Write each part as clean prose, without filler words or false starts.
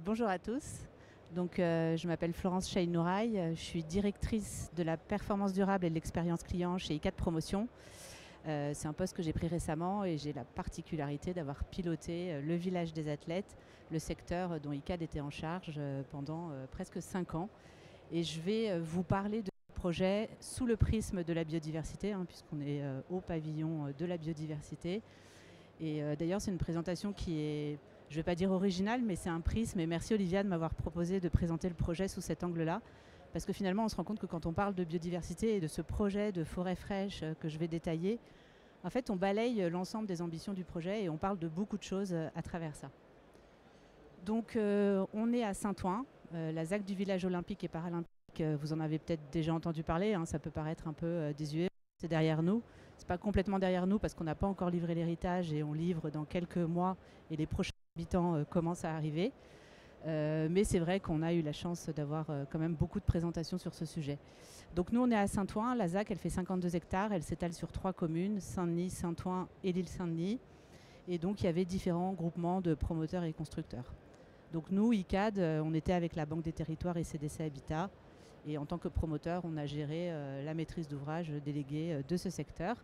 Bonjour à tous. Je m'appelle Florence Chahinouraï. Je suis directrice de la performance durable et de l'expérience client chez ICAD Promotion. C'est un poste que j'ai pris récemment et j'ai la particularité d'avoir piloté le village des athlètes, le secteur dont ICAD était en charge pendant presque 5 ans. Et je vais vous parler de ce projet sous le prisme de la biodiversité, puisqu'on est au pavillon de la biodiversité. Et d'ailleurs, c'est une présentation qui est, je ne vais pas dire originale, mais c'est un prisme. Et merci Olivia de m'avoir proposé de présenter le projet sous cet angle-là. Parce que finalement, on se rend compte que quand on parle de biodiversité et de ce projet de forêt fraîche que je vais détailler, en fait, on balaye l'ensemble des ambitions du projet et on parle de beaucoup de choses à travers ça. On est à Saint-Ouen, la ZAC du village olympique et paralympique. Vous en avez peut-être déjà entendu parler, ça peut paraître un peu désuet. C'est derrière nous. C'est pas complètement derrière nous parce qu'on n'a pas encore livré l'héritage et on livre dans quelques mois et les prochains habitants commencent à arriver. Mais c'est vrai qu'on a eu la chance d'avoir quand même beaucoup de présentations sur ce sujet. Donc nous, on est à Saint-Ouen. La ZAC, elle fait 52 hectares. Elle s'étale sur 3 communes, Saint-Denis, Saint-Ouen et l'île Saint-Denis. Et donc, il y avait différents groupements de promoteurs et constructeurs. Donc nous, ICAD, on était avec la Banque des Territoires et CDC Habitat. Et en tant que promoteur, on a géré la maîtrise d'ouvrage déléguée de ce secteur.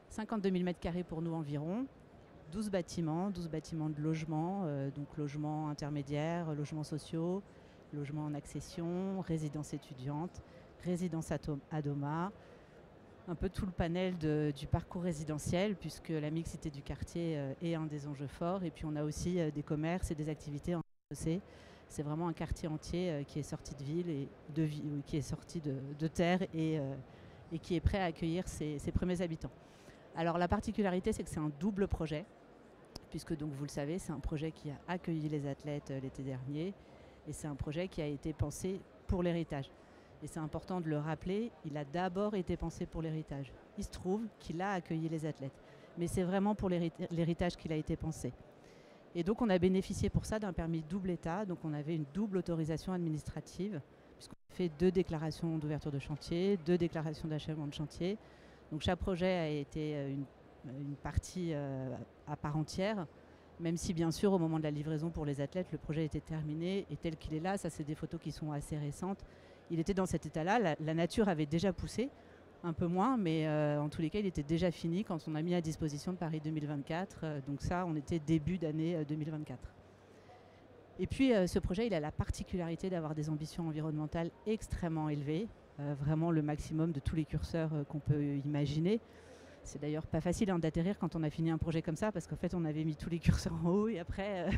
52 000 m² pour nous environ, 12 bâtiments de logement, donc logements intermédiaires, logements sociaux, logements en accession, résidences étudiantes, résidences Adoma, un peu tout le panel du parcours résidentiel, puisque la mixité du quartier est un des enjeux forts. Et puis on a aussi des commerces et des activités en chaussée. C'est vraiment un quartier entier qui est sorti de ville et qui est sorti de terre et qui est prêt à accueillir ses premiers habitants. Alors la particularité, c'est que c'est un double projet, puisque donc vous le savez, c'est un projet qui a accueilli les athlètes l'été dernier et c'est un projet qui a été pensé pour l'héritage. Et c'est important de le rappeler, il a d'abord été pensé pour l'héritage. Il se trouve qu'il a accueilli les athlètes, mais c'est vraiment pour l'héritage qu'il a été pensé. Et donc on a bénéficié pour ça d'un permis double État, donc on avait une double autorisation administrative, puisqu'on a fait 2 déclarations d'ouverture de chantier, 2 déclarations d'achèvement de chantier. Donc chaque projet a été une partie à part entière, même si bien sûr au moment de la livraison pour les athlètes, le projet était terminé et tel qu'il est là, ça c'est des photos qui sont assez récentes. Il était dans cet état-là, la nature avait déjà poussé, un peu moins, mais en tous les cas, il était déjà fini quand on a mis à disposition de Paris 2024. Donc ça, on était début d'année 2024. Et puis, ce projet, il a la particularité d'avoir des ambitions environnementales extrêmement élevées, vraiment le maximum de tous les curseurs qu'on peut imaginer. C'est d'ailleurs pas facile d'atterrir quand on a fini un projet comme ça, parce qu'en fait, on avait mis tous les curseurs en haut et après,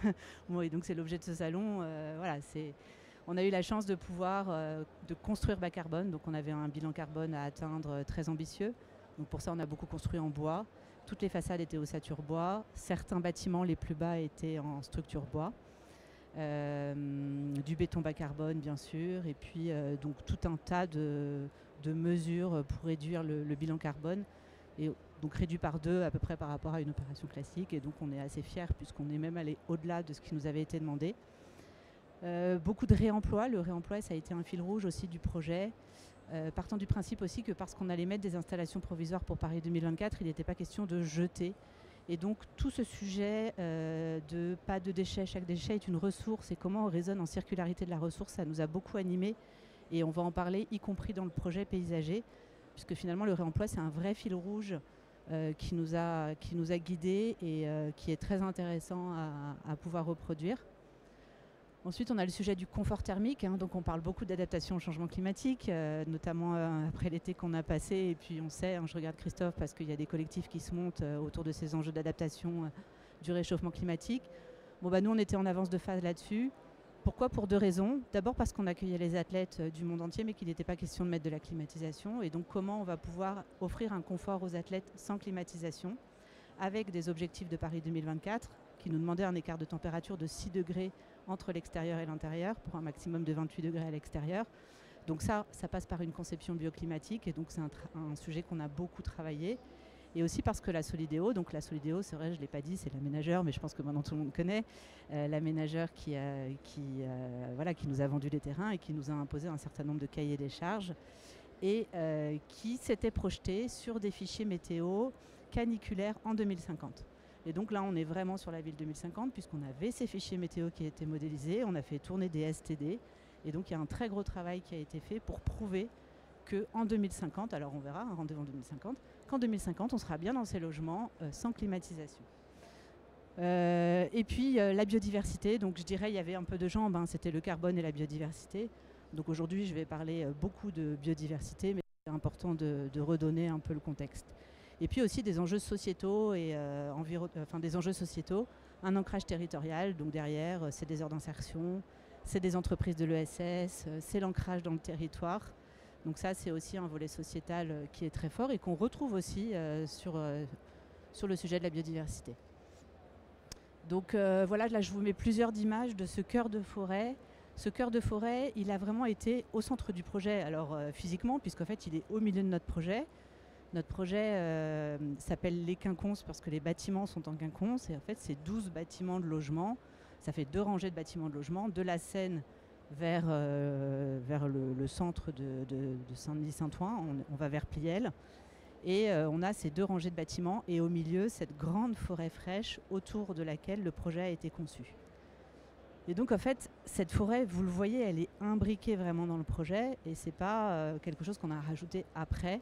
bon, et donc c'est l'objet de ce salon. On a eu la chance de pouvoir de construire bas carbone, donc on avait un bilan carbone à atteindre très ambitieux. Donc pour ça, on a beaucoup construit en bois. Toutes les façades étaient ossature bois. Certains bâtiments, les plus bas, étaient en structure bois. Du béton bas carbone, bien sûr. Et puis donc tout un tas de mesures pour réduire le bilan carbone. Et donc réduit par 2 à peu près par rapport à une opération classique. Et donc on est assez fiers puisqu'on est même allé au-delà de ce qui nous avait été demandé. Beaucoup de réemploi. Le réemploi, ça a été un fil rouge aussi du projet. Partant du principe aussi que parce qu'on allait mettre des installations provisoires pour Paris 2024, il n'était pas question de jeter. Et donc tout ce sujet de pas de déchets, chaque déchet est une ressource et comment on raisonne en circularité de la ressource, ça nous a beaucoup animés et on va en parler y compris dans le projet paysager, puisque finalement le réemploi c'est un vrai fil rouge qui nous a guidés et qui est très intéressant à pouvoir reproduire. Ensuite, on a le sujet du confort thermique. Donc, on parle beaucoup d'adaptation au changement climatique, notamment après l'été qu'on a passé. Et puis, on sait, je regarde Christophe, parce qu'il y a des collectifs qui se montent autour de ces enjeux d'adaptation du réchauffement climatique. Bon, nous, on était en avance de phase là-dessus. Pourquoi? Pour 2 raisons. D'abord, parce qu'on accueillait les athlètes du monde entier, mais qu'il n'était pas question de mettre de la climatisation. Et donc, comment on va pouvoir offrir un confort aux athlètes sans climatisation, avec des objectifs de Paris 2024 qui nous demandaient un écart de température de 6 degrés entre l'extérieur et l'intérieur pour un maximum de 28 degrés à l'extérieur. Donc ça passe par une conception bioclimatique et donc c'est un sujet qu'on a beaucoup travaillé. Et aussi parce que la Solidéo, c'est vrai, je ne l'ai pas dit, c'est l'aménageur, mais je pense que maintenant tout le monde connaît, l'aménageur qui nous a vendu les terrains et qui nous a imposé un certain nombre de cahiers des charges et qui s'était projeté sur des fichiers météo caniculaires en 2050. Et donc là, on est vraiment sur la ville 2050, puisqu'on avait ces fichiers météo qui étaient modélisés, on a fait tourner des STD, et donc il y a un très gros travail qui a été fait pour prouver qu'en 2050, alors on verra, un rendez-vous en 2050, qu'en 2050, on sera bien dans ces logements sans climatisation. Et puis la biodiversité, donc je dirais il y avait un peu de jambes, hein, c'était le carbone et la biodiversité. Donc aujourd'hui, je vais parler beaucoup de biodiversité, mais c'est important de redonner un peu le contexte. Et puis aussi des enjeux sociétaux et des enjeux sociétaux, un ancrage territorial, donc derrière, c'est des heures d'insertion, c'est des entreprises de l'ESS, c'est l'ancrage dans le territoire. Donc ça, c'est aussi un volet sociétal qui est très fort et qu'on retrouve aussi sur le sujet de la biodiversité. Donc voilà, là je vous mets plusieurs images de ce cœur de forêt. Ce cœur de forêt, il a vraiment été au centre du projet, alors physiquement, puisqu'en fait il est au milieu de notre projet. Notre projet s'appelle les quinconces parce que les bâtiments sont en quinconces et en fait c'est 12 bâtiments de logement. Ça fait 2 rangées de bâtiments de logement, de la Seine vers le centre de Saint-Denis-Saint-Ouen, on va vers Pliel. Et on a ces 2 rangées de bâtiments et au milieu cette grande forêt fraîche autour de laquelle le projet a été conçu. Et donc en fait cette forêt, vous le voyez, elle est imbriquée vraiment dans le projet et c'est pas quelque chose qu'on a rajouté après.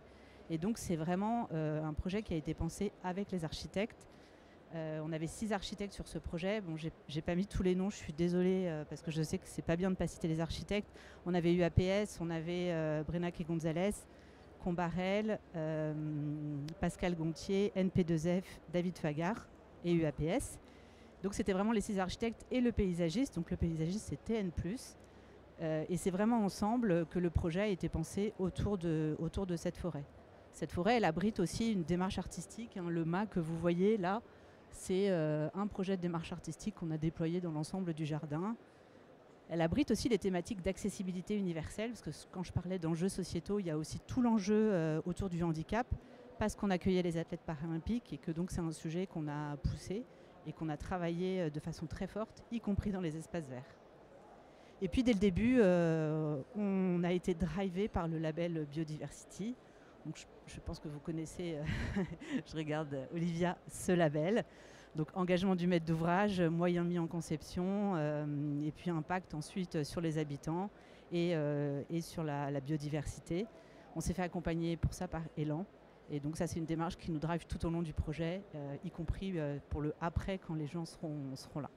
Et donc c'est vraiment un projet qui a été pensé avec les architectes. On avait 6 architectes sur ce projet. Bon, j'ai pas mis tous les noms, je suis désolée parce que je sais que c'est pas bien de ne pas citer les architectes. On avait UAPS, on avait Brenac et Gonzalez, Combarel, Pascal Gontier, NP2F, David Fagard et UAPS. Donc c'était vraiment les 6 architectes et le paysagiste. Donc le paysagiste c'est TN+. Et c'est vraiment ensemble que le projet a été pensé autour de cette forêt. Cette forêt, elle abrite aussi une démarche artistique. Hein. Le mât que vous voyez là, c'est un projet de démarche artistique qu'on a déployé dans l'ensemble du jardin. Elle abrite aussi les thématiques d'accessibilité universelle, parce que quand je parlais d'enjeux sociétaux, il y a aussi tout l'enjeu autour du handicap, parce qu'on accueillait les athlètes paralympiques et que donc c'est un sujet qu'on a poussé et qu'on a travaillé de façon très forte, y compris dans les espaces verts. Et puis dès le début, on a été drivé par le label Biodiversity. Donc je pense que vous connaissez, je regarde Olivia, ce label. Donc engagement du maître d'ouvrage, moyens mis en conception, et puis impact ensuite sur les habitants et sur la biodiversité. On s'est fait accompagner pour ça par Elan. Et donc ça c'est une démarche qui nous drive tout au long du projet, y compris pour le après quand les gens seront là.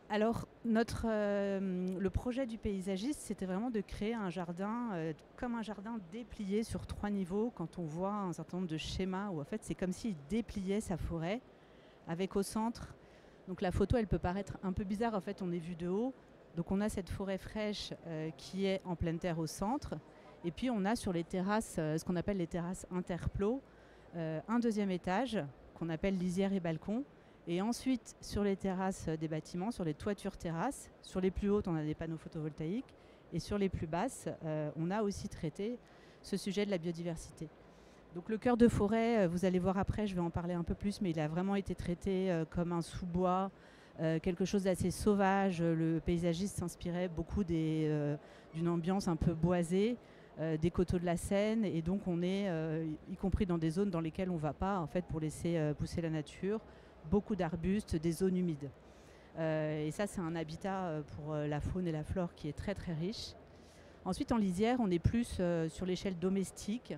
Alors, le projet du paysagiste, c'était vraiment de créer un jardin comme un jardin déplié sur 3 niveaux. Quand on voit un certain nombre de schémas où en fait c'est comme s'il dépliait sa forêt avec au centre. Donc la photo, elle peut paraître un peu bizarre. En fait, on est vu de haut. Donc on a cette forêt fraîche qui est en pleine terre au centre. Et puis on a sur les terrasses, ce qu'on appelle les terrasses interplos, un 2e étage qu'on appelle lisière et balcon. Et ensuite, sur les terrasses des bâtiments, sur les toitures terrasses, sur les plus hautes, on a des panneaux photovoltaïques. Et sur les plus basses, on a aussi traité ce sujet de la biodiversité. Donc le cœur de forêt, vous allez voir après, je vais en parler un peu plus, mais il a vraiment été traité comme un sous-bois, quelque chose d'assez sauvage. Le paysagiste s'inspirait beaucoup d'une ambiance un peu boisée, des coteaux de la Seine. Et donc on est, y compris dans des zones dans lesquelles on ne va pas, en fait, pour laisser pousser la nature. Beaucoup d'arbustes, des zones humides. Et ça, c'est un habitat pour la faune et la flore qui est très très riche. Ensuite, en lisière, on est plus sur l'échelle domestique.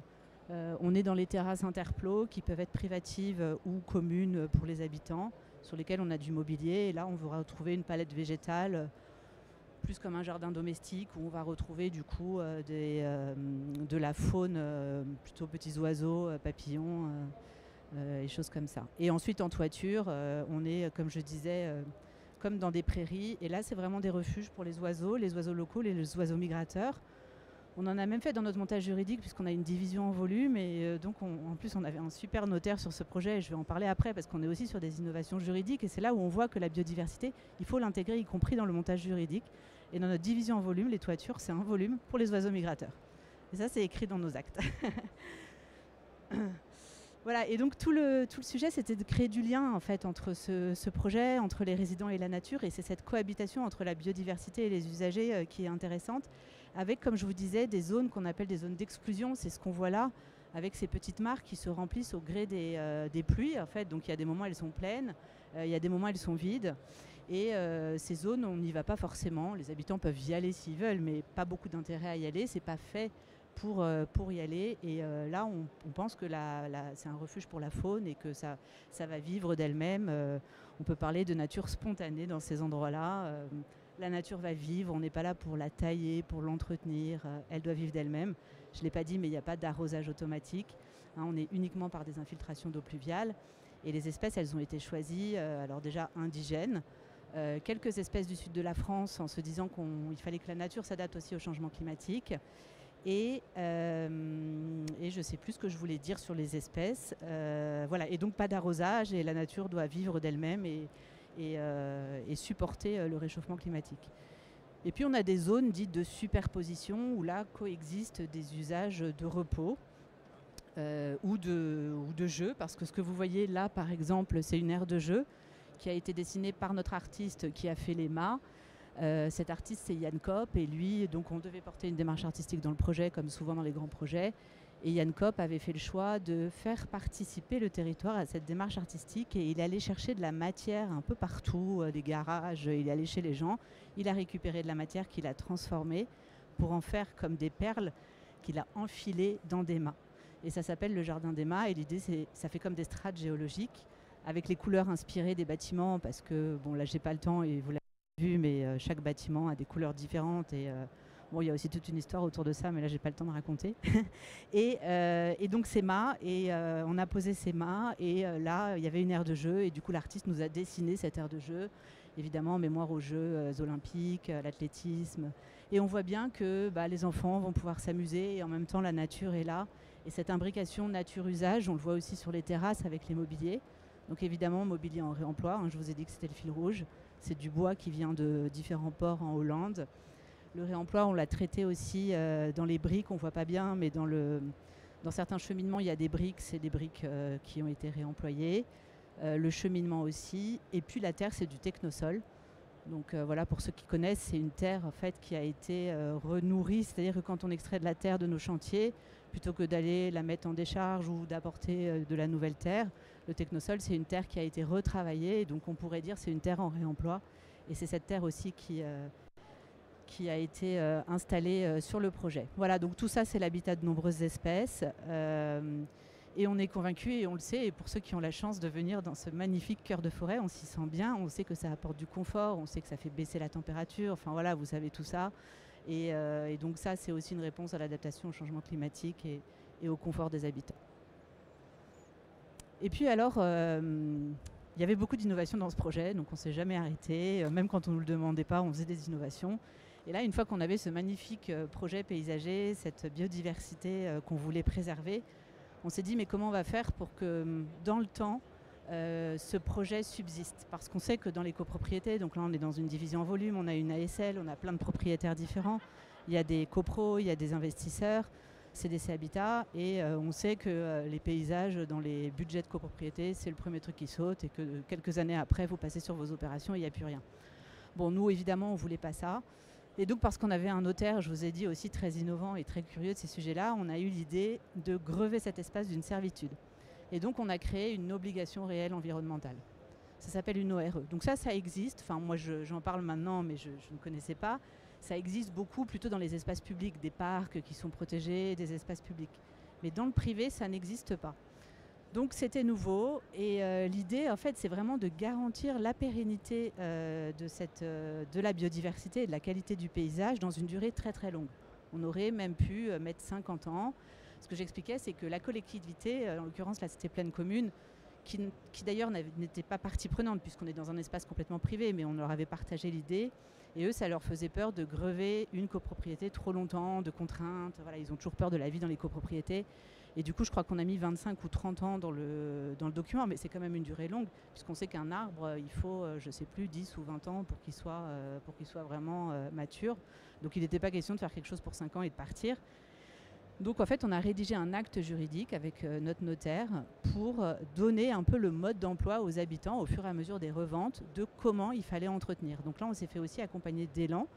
On est dans les terrasses interplos qui peuvent être privatives ou communes pour les habitants, sur lesquelles on a du mobilier. Et là, on va retrouver une palette végétale, plus comme un jardin domestique, où on va retrouver du coup de la faune, plutôt petits oiseaux, papillons, et choses comme ça. Et ensuite en toiture, on est, comme je disais, comme dans des prairies. Et là, c'est vraiment des refuges pour les oiseaux locaux, les oiseaux migrateurs. On en a même fait dans notre montage juridique, puisqu'on a une division en volume. Et donc, en plus, on avait un super notaire sur ce projet. Et je vais en parler après, parce qu'on est aussi sur des innovations juridiques. Et c'est là où on voit que la biodiversité, il faut l'intégrer, y compris dans le montage juridique. Et dans notre division en volume, les toitures, c'est un volume pour les oiseaux migrateurs. Et ça, c'est écrit dans nos actes. Voilà, et donc tout le sujet, c'était de créer du lien en fait entre ce projet, entre les résidents et la nature, et c'est cette cohabitation entre la biodiversité et les usagers qui est intéressante, avec, comme je vous disais, des zones qu'on appelle des zones d'exclusion. C'est ce qu'on voit là, avec ces petites mares qui se remplissent au gré des pluies. En fait. Donc il y a des moments elles sont pleines, il y a des moments elles sont vides. Et ces zones, on n'y va pas forcément. Les habitants peuvent y aller s'ils veulent, mais pas beaucoup d'intérêt à y aller. C'est pas fait pour y aller. Et là, on pense que c'est un refuge pour la faune et que ça va vivre d'elle-même. On peut parler de nature spontanée dans ces endroits-là. La nature va vivre, on n'est pas là pour la tailler, pour l'entretenir. Elle doit vivre d'elle-même. Je ne l'ai pas dit, mais il n'y a pas d'arrosage automatique. On est uniquement par des infiltrations d'eau pluviale. Et les espèces, elles ont été choisies, alors déjà indigènes. Quelques espèces du sud de la France en se disant qu'il fallait que la nature s'adapte aussi au changement climatique. Et je ne sais plus ce que je voulais dire sur les espèces. Voilà. Et donc pas d'arrosage et la nature doit vivre d'elle-même et supporter le réchauffement climatique. Et puis on a des zones dites de superposition où là coexistent des usages de repos ou de jeu. Parce que ce que vous voyez là par exemple, c'est une aire de jeu qui a été dessinée par notre artiste qui a fait les mâts. Cet artiste, c'est Yann Kopp, et lui, donc on devait porter une démarche artistique dans le projet, comme souvent dans les grands projets. Et Yann Kopp avait fait le choix de faire participer le territoire à cette démarche artistique, et il allait chercher de la matière un peu partout, des garages, il est allé chez les gens, il a récupéré de la matière qu'il a transformée pour en faire comme des perles qu'il a enfilées dans des mâts. Et ça s'appelle le jardin des mâts, et l'idée, ça fait comme des strates géologiques, avec les couleurs inspirées des bâtiments, parce que, bon là j'ai pas le temps, et vous l'avez vu, mais chaque bâtiment a des couleurs différentes et bon, il y a aussi toute une histoire autour de ça, mais là j'ai pas le temps de raconter. et donc ces mâts, et on a posé ces mâts, et là il y avait une aire de jeu, et du coup l'artiste nous a dessiné cette aire de jeu, évidemment en mémoire aux Jeux olympiques, l'athlétisme, et on voit bien que les enfants vont pouvoir s'amuser, et en même temps la nature est là, et cette imbrication nature-usage, on le voit aussi sur les terrasses avec les mobiliers. Donc évidemment mobilier en réemploi, je vous ai dit que c'était le fil rouge. C'est du bois qui vient de différents ports en Hollande. Le réemploi, on l'a traité aussi dans les briques, on ne voit pas bien, mais dans certains cheminements, il y a des briques, c'est des briques qui ont été réemployées. Le cheminement aussi. Et puis la terre, c'est du technosol. Donc voilà, pour ceux qui connaissent, c'est une terre en fait, qui a été renourrie, c'est-à-dire que quand on extrait de la terre de nos chantiers, plutôt que d'aller la mettre en décharge ou d'apporter de la nouvelle terre, le technosol, c'est une terre qui a été retravaillée, et donc on pourrait dire c'est une terre en réemploi. Et c'est cette terre aussi qui a été installée sur le projet. Voilà, donc tout ça, c'est l'habitat de nombreuses espèces. Et on est convaincus, et on le sait, et pour ceux qui ont la chance de venir dans ce magnifique cœur de forêt, on s'y sent bien, on sait que ça apporte du confort, on sait que ça fait baisser la température, enfin voilà, vous savez tout ça. Et donc ça, c'est aussi une réponse à l'adaptation au changement climatique et au confort des habitants. Et puis alors, il y avait beaucoup d'innovations dans ce projet, donc on ne s'est jamais arrêté, même quand on ne nous le demandait pas, on faisait des innovations. Et là, une fois qu'on avait ce magnifique projet paysager, cette biodiversité qu'on voulait préserver, on s'est dit mais comment on va faire pour que dans le temps, ce projet subsiste? Parce qu'on sait que dans les copropriétés, donc là on est dans une division en volume, on a une ASL, on a plein de propriétaires différents, il y a des copros, il y a des investisseurs, CDC Habitat, et on sait que les paysages dans les budgets de copropriété, c'est le premier truc qui saute, et que quelques années après, vous passez sur vos opérations et il n'y a plus rien. Bon, nous évidemment, on ne voulait pas ça. Et donc parce qu'on avait un notaire, je vous ai dit aussi très innovant et très curieux de ces sujets-là, on a eu l'idée de grever cet espace d'une servitude. Et donc on a créé une obligation réelle environnementale. Ça s'appelle une ORE. Donc ça existe. Enfin moi j'en parle maintenant, mais je ne connaissais pas. Ça existe beaucoup plutôt dans les espaces publics, des parcs qui sont protégés, des espaces publics. Mais dans le privé, ça n'existe pas. Donc c'était nouveau, et l'idée en fait c'est vraiment de garantir la pérennité de la biodiversité et de la qualité du paysage dans une durée très très longue. On aurait même pu mettre 50 ans. Ce que j'expliquais, c'est que la collectivité, en l'occurrence la Cité Pleine Commune, qui d'ailleurs n'était pas partie prenante puisqu'on est dans un espace complètement privé, mais on leur avait partagé l'idée, et eux ça leur faisait peur de grever une copropriété trop longtemps, de contraintes, voilà, ils ont toujours peur de la vie dans les copropriétés. Et du coup, je crois qu'on a mis 25 ou 30 ans dans le document, mais c'est quand même une durée longue, puisqu'on sait qu'un arbre, il faut, je ne sais plus, 10 ou 20 ans pour qu'il soit vraiment mature. Donc il n'était pas question de faire quelque chose pour 5 ans et de partir. Donc en fait, on a rédigé un acte juridique avec notre notaire pour donner un peu le mode d'emploi aux habitants au fur et à mesure des reventes de comment il fallait entretenir. Donc là, on s'est fait aussi accompagner d'Élan.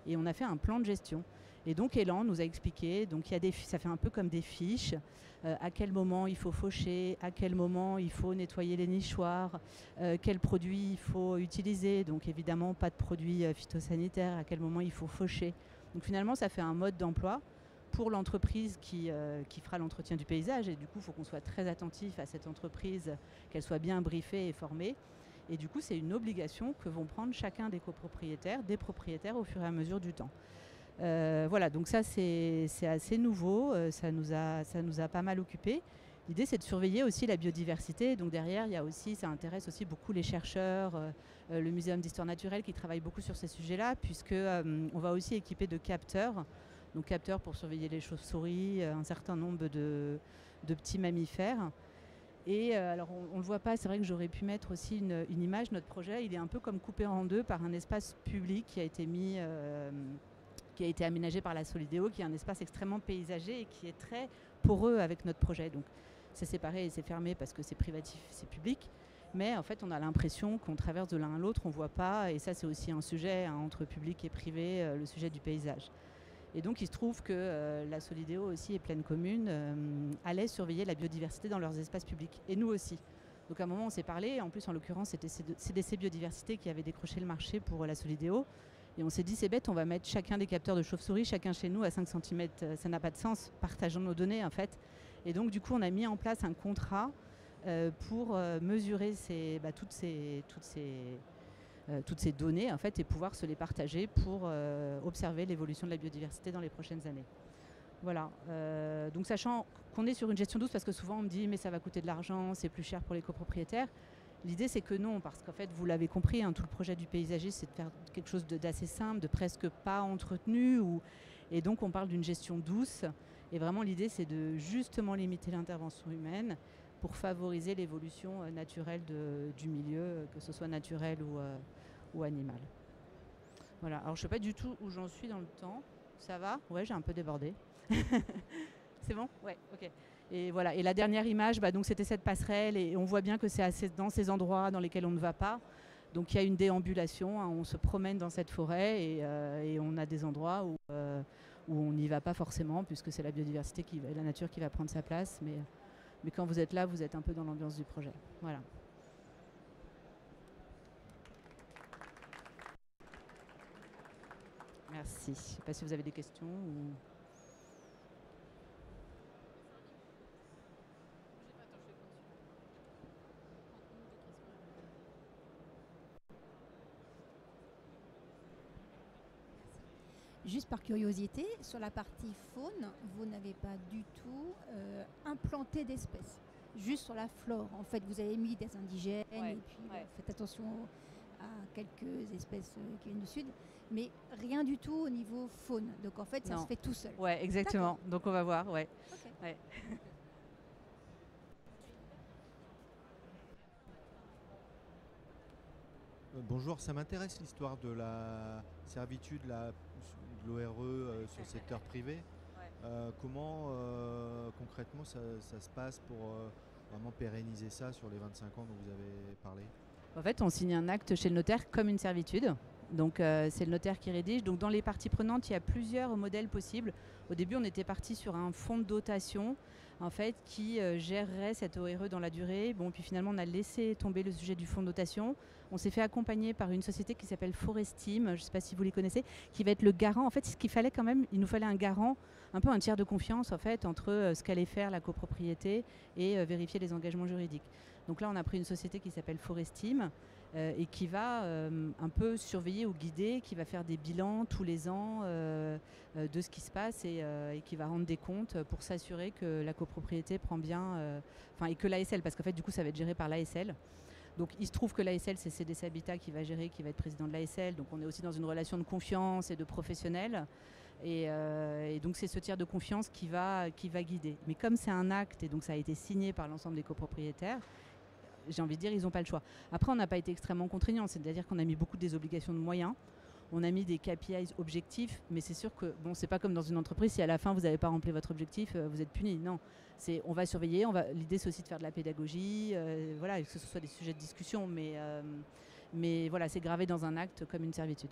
et on a fait un plan de gestion. Et donc Elan nous a expliqué, donc ça fait un peu comme des fiches, à quel moment il faut faucher, à quel moment il faut nettoyer les nichoirs, quels produits il faut utiliser, donc évidemment pas de produits phytosanitaires, à quel moment il faut faucher. Donc finalement ça fait un mode d'emploi pour l'entreprise qui fera l'entretien du paysage, et du coup il faut qu'on soit très attentif à cette entreprise, qu'elle soit bien briefée et formée. Et du coup c'est une obligation que vont prendre chacun des copropriétaires, des propriétaires au fur et à mesure du temps. Voilà, donc ça c'est assez nouveau, ça nous a pas mal occupé. L'idée c'est de surveiller aussi la biodiversité, donc derrière il y a aussi, ça intéresse aussi beaucoup les chercheurs, le Muséum d'histoire naturelle qui travaille beaucoup sur ces sujets-là, puisque on va aussi équiper de capteurs, donc capteurs pour surveiller les chauves-souris, un certain nombre de petits mammifères. Et alors on ne le voit pas, c'est vrai que j'aurais pu mettre aussi une image. Notre projet il est un peu comme coupé en deux par un espace public qui a été aménagé par la Solideo, qui est un espace extrêmement paysager et qui est très poreux avec notre projet. Donc c'est séparé et c'est fermé parce que c'est privatif, c'est public. Mais en fait, on a l'impression qu'on traverse de l'un à l'autre, on ne voit pas. Et ça, c'est aussi un sujet entre public et privé, le sujet du paysage. Et donc, il se trouve que la Solideo aussi et Pleine Commune allaient surveiller la biodiversité dans leurs espaces publics. Et nous aussi. Donc, à un moment, on s'est parlé. En plus, en l'occurrence, c'était CDC Biodiversité qui avait décroché le marché pour la Solideo. Et on s'est dit, c'est bête, on va mettre chacun des capteurs de chauve-souris, chacun chez nous à 5 cm. Ça n'a pas de sens, partageons nos données, en fait. Et donc, du coup, on a mis en place un contrat pour mesurer toutes ces données en fait, et pouvoir se les partager pour observer l'évolution de la biodiversité dans les prochaines années. Voilà. Donc sachant qu'on est sur une gestion douce, parce que souvent on me dit mais ça va coûter de l'argent, c'est plus cher pour les copropriétaires. L'idée c'est que non, parce qu'en fait vous l'avez compris, hein, tout le projet du paysager c'est de faire quelque chose d'assez simple, de presque pas entretenu, et donc on parle d'une gestion douce. Et vraiment l'idée c'est de justement limiter l'intervention humaine pour favoriser l'évolution naturelle du milieu, que ce soit naturel ou animal. Voilà, alors je ne sais pas du tout où j'en suis dans le temps. Ça va? Ouais, j'ai un peu débordé. C'est bon? Ouais, ok. Et voilà, et la dernière image, donc c'était cette passerelle, et on voit bien que c'est dans ces endroits dans lesquels on ne va pas. Donc il y a une déambulation, hein, on se promène dans cette forêt, et on a des endroits où on n'y va pas forcément, puisque c'est la biodiversité, la nature qui va prendre sa place. Mais quand vous êtes là, vous êtes un peu dans l'ambiance du projet. Voilà. Merci. Je ne sais pas si vous avez des questions. Juste par curiosité, sur la partie faune, vous n'avez pas du tout implanté d'espèces. Juste sur la flore. En fait, vous avez mis des indigènes et puis faites attention à quelques espèces qui viennent du sud, mais rien du tout au niveau faune. Donc en fait, ça se fait tout seul. Ouais, exactement. Donc on va voir. Ouais. Okay. Ouais. Bonjour, ça m'intéresse l'histoire de la servitude de l'ORE sur le secteur privé. Ouais. Comment concrètement ça se passe pour vraiment pérenniser ça sur les 25 ans dont vous avez parlé? En fait, on signe un acte chez le notaire comme une servitude. Donc c'est le notaire qui rédige. Donc dans les parties prenantes, il y a plusieurs modèles possibles. Au début, on était parti sur un fonds de dotation en fait, qui gérerait cette ORE dans la durée. Bon, puis finalement, on a laissé tomber le sujet du fonds de dotation. On s'est fait accompagner par une société qui s'appelle Forestime, je ne sais pas si vous les connaissez, qui va être le garant. En fait, ce qu'il fallait quand même, il nous fallait un garant, un peu un tiers de confiance en fait, entre ce qu'allait faire la copropriété et vérifier les engagements juridiques. Donc là, on a pris une société qui s'appelle Forestime et qui va un peu surveiller ou guider, qui va faire des bilans tous les ans de ce qui se passe et qui va rendre des comptes pour s'assurer que la copropriété prend bien, et que l'ASL, parce qu'en fait, du coup, ça va être géré par l'ASL. Donc il se trouve que l'ASL, c'est CDC Habitat qui va gérer, qui va être président de l'ASL. Donc on est aussi dans une relation de confiance et de professionnel. Et donc c'est ce tiers de confiance qui va guider. Mais comme c'est un acte et donc ça a été signé par l'ensemble des copropriétaires, j'ai envie de dire, ils n'ont pas le choix. Après, on n'a pas été extrêmement contraignant, c'est-à-dire qu'on a mis beaucoup des obligations de moyens. On a mis des KPIs objectifs, mais c'est sûr que bon, c'est pas comme dans une entreprise, si à la fin vous n'avez pas rempli votre objectif, vous êtes puni. Non, on va surveiller, l'idée c'est aussi de faire de la pédagogie, voilà, que ce soit des sujets de discussion, mais voilà, c'est gravé dans un acte comme une servitude.